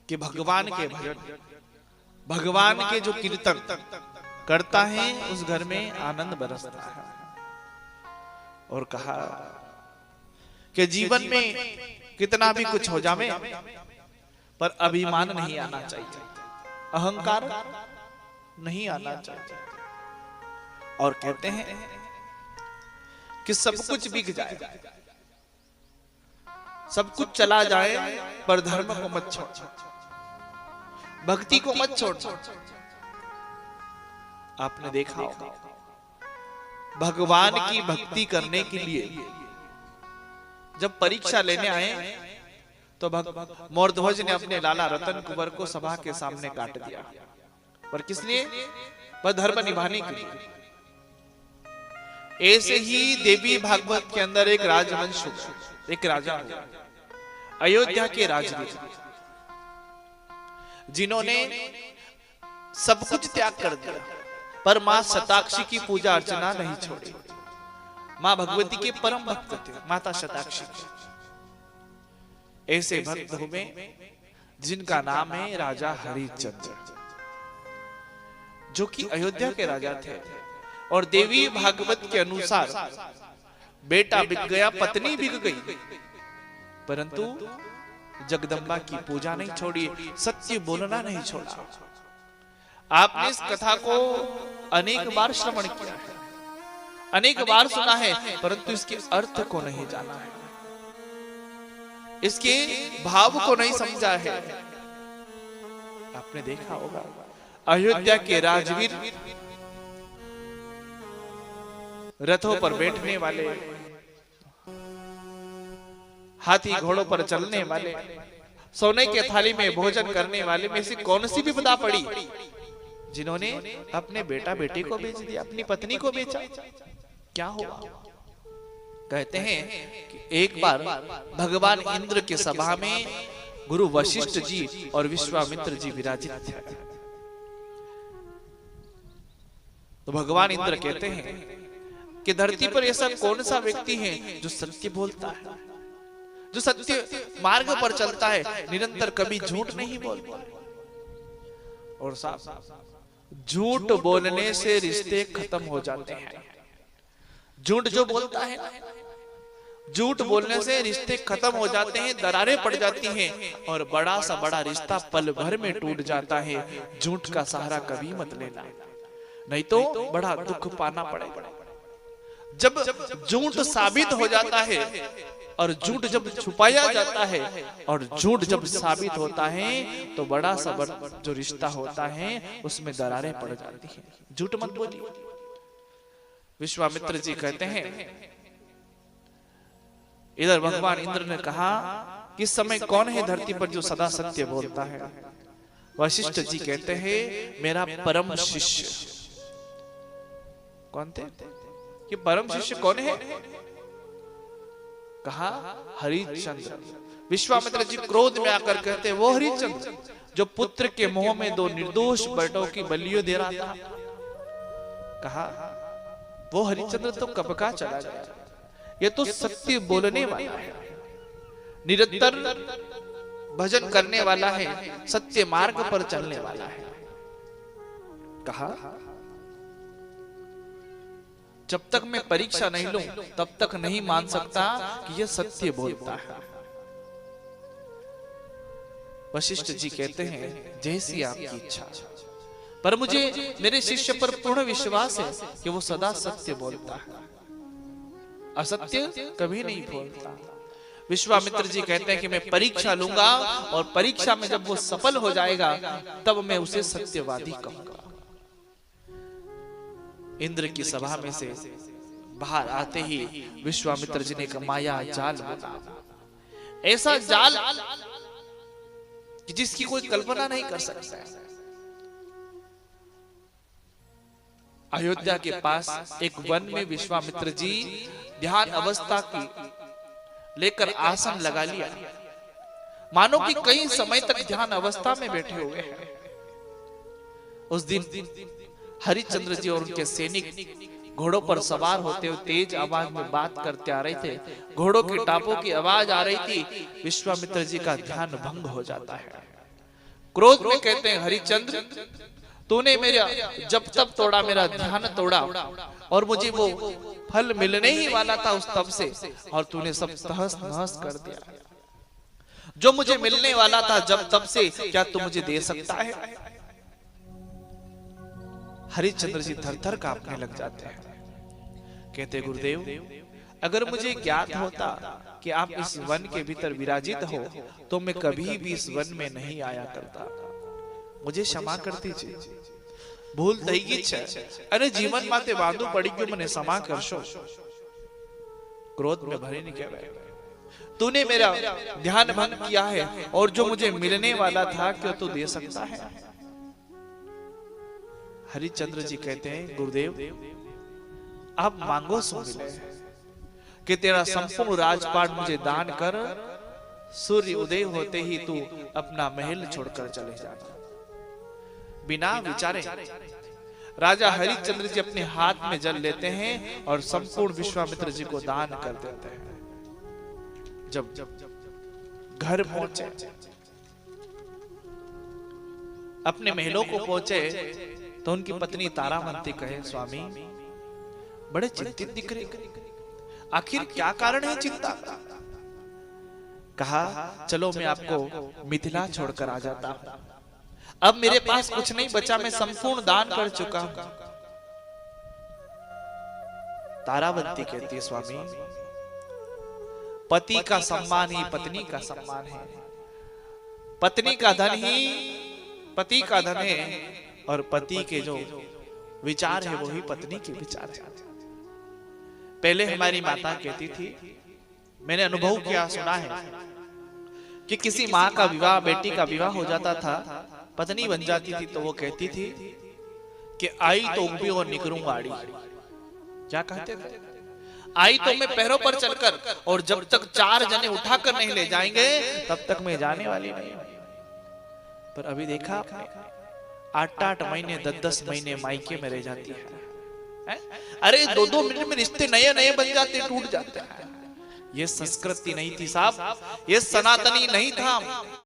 कि भगवान के भजन, भगवान के जो कीर्तन करता है उस घर में आनंद बरसता है। और कहा कि जीवन में कितना भी कुछ हो जावे पर अभिमान नहीं आना चाहिए, अहंकार नहीं आना चाहिए। और कहते हैं कि सब कुछ बिक जाए, सब कुछ चला जाए, पर धर्म को मत छोड़, भक्ति को मत छोड़। आपने देखा होगा भगवान की भक्ति करने के लिए जब परीक्षा लेने आए तो मोरध्वज ने अपने लाला रतन कुंवर को सभा के सामने काट दिया। पर किस लिए? वह धर्म निभाने के लिए। ऐसे ही देवी भागवत के अंदर एक राजवंश, एक राजा अयोध्या के राजवीर, जिन्होंने सब कुछ त्याग कर दिया पर मां शताक्षी की पूजा अर्चना नहीं छोड़ी। मां भगवती के परम भक्त थे माता शताक्षी। ऐसे भक्त हुए जिनका नाम है राजा हरिश्चंद्र, जो कि अयोध्या के राजा थे। और देवी भागवत के अनुसार बेटा बिक गया, पत्नी बिक गई, परंतु जगदम्बा की पूजा नहीं छोड़ी, सत्य बोलना नहीं छोड़ा। आपने इस कथा को अनेक बार श्रवण किया है, अनेक बार सुना है, परंतु इसके अर्थ को नहीं जाना है, इसके भाव को नहीं समझा है। आपने देखा होगा अयोध्या के राजवीर, रथों पर बैठने वाले, हाथी घोड़ों पर चलने वाले, सोने के थाली में भोजन करने वाले में से कौन सी विपदा पड़ी जिन्होंने अपने बेटा बेटी को बेच दिया, अपनी पत्नी को बेचा? क्या हुआ? कहते हैं कि एक बार भगवान इंद्र के सभा में गुरु वशिष्ठ जी और विश्वामित्र जी विराजित थे। तो भगवान इंद्र कहते हैं कि धरती पर ऐसा कौन सा व्यक्ति है जो सत्य बोलता है, जो सत्य मार्ग पर चलता है, निरंतर कभी झूठ नहीं बोलता। और साहब, झूठ बोलने से रिश्ते खत्म हो जाते हैं। झूठ जो बोलता है, झूठ बोलने से रिश्ते खत्म हो जाते हैं, दरारें पड़ जाती हैं और बड़ा सा बड़ा रिश्ता पल भर में टूट जाता है। झूठ का सहारा कभी मत लेना, नहीं तो बड़ा दुख पाना पड़ेगा। जब झूठ साबित हो जाता है और झूठ जब छुपाया जाता है और झूठ जब साबित होता है तो बड़ा सा जो रिश्ता होता है उसमें दरारें पड़ जाती हैं। झूठ मत बोलिए। विश्वामित्र जी कहते हैं, इधर भगवान इंद्र ने कहा कि इस समय कौन है धरती पर जो सदा सत्य बोलता है? वशिष्ठ जी कहते हैं, मेरा परम शिष्य। कौन थे? कि परम शिष्य कौन है? कहा हरिश्चंद्र। विश्वामित्र जी क्रोध में आकर कहते हैं, वो हरिश्चंद्र जो पुत्र के मुंह में दो निर्दोष बेटों की बलियों दे रहा था। कहा वो हरिश्चंद्र तो कब का चला गया, ये तो सत्य बोलने वाला है, निरंतर भजन करने वाला है, सत्य मार्ग पर चलने वाला है। कहा जब तक मैं परीक्षा नहीं लूं तब तक नहीं मान सकता कि यह सत्य बोलता है। वशिष्ठ जी कहते हैं, जैसी आपकी इच्छा, पर मुझे मेरे शिष्य पर पूर्ण विश्वास है कि वो सदा सत्य बोलता है, असत्य कभी नहीं बोलता। विश्वामित्र जी कहते हैं कि मैं परीक्षा लूंगा और परीक्षा में जब वो सफल हो जाएगा तब मैं उसे सत्यवादी कहूंगा। इंद्र की सभा में से बाहर आते ही विश्वामित्र जी ने एक माया जाल बना, ऐसा जाल कि जिसकी कोई कल्पना नहीं कर सकता। अयोध्या के पास एक वन में विश्वामित्र जी ध्यान अवस्था की लेकर आसन लगा लिया, मानो कि कई समय तक ध्यान अवस्था में बैठे हुए हैं। उस दिन हरिश्चंद्र जी और उनके सैनिक घोड़ों पर सवार होते हुए तेज आवाज में बात करते आ रहे थे। घोड़ों की टापों की आवाज आ रही थी। विश्वामित्र जी का ध्यान भंग हो जाता है। क्रोध में कहते हैं हरिश्चंद्र, तूने मेरा जब तब तोड़ा, मेरा ध्यान तोड़ा, और मुझे वो फल मिलने ही वाला था उस तप से, और तूने सब तहस नहस कर दिया। जो मुझे मिलने वाला था जब तब से, क्या तू मुझे दे सकता है? हरिश्चंद्र जी थर थर कांपने लग जाते हैं। कहते गुरुदेव, अगर मुझे ज्ञात होता कि आप इस वन के भीतर विराजित हो तो मैं कभी भी इस वन में नहीं आया करता। मुझे क्षमा कर दीजिए, भूल થઈ ગઈ છે અને જીવન માટે વાંધો પડી ગયો, મને क्षमा કરશો। क्रोध में भरे नहीं कहे, तूने मेरा ध्यान भंग किया है और जो मुझे मिलने वाला था क्या तू दे सकता है? हरिश्चंद्र जी कहते हैं गुरुदेव, आप मांगो सो मिले, कि तेरा संपूर्ण राजपाट मुझे दान कर, सूर्य उदय होते ही तू अपना महल छोड़कर चले जाना। बिना विचारे राजा हरिश्चंद्र जी अपने हाथ में जल लेते हैं और संपूर्ण विश्वामित्र जी को दान कर देते हैं। जब घर पहुंचे, अपने महलों को पहुंचे, तो उनकी पत्नी तारामंती कहे, स्वामी बड़े चिंतित दिख रहे, आखिर क्या कारण है चिंता का? कहा, चलो मैं आपको मिथिला छोड़कर आ जाता हूं, अब मेरे पास कुछ नहीं बचा, मैं संपूर्ण दान कर चुका हूं। तारावंती कहती है, स्वामी पति का सम्मान ही पत्नी का सम्मान है, पत्नी का धन ही पति का धन है, और पति के जो विचार है वो ही पत्नी के विचार है। पहले हमारी माता कहती थी, मैंने अनुभव किया, सुना है कि किसी माँ का विवाह, बेटी का विवाह हो जाता था, पत्नी बन जाती थी, तो वो कहती थी कि आई तो उम्बी और निकरूंगा आड़ी। क्या कहते थे? आई तो मैं पैरों पर चलकर, और जब तक 4 जने उठाकर नहीं ले जाएंगे तब तक मैं जाने वाली नहीं। पर अभी देखा आपने, 8-8 महीने 10-10 महीने मायके में रह जाती है। अरे 2-2 मिनट में रिश्ते नए नए बन जाते, टूट जाते हैं। ये संस्कृति नहीं थी साहब, ये सनातनी नहीं था।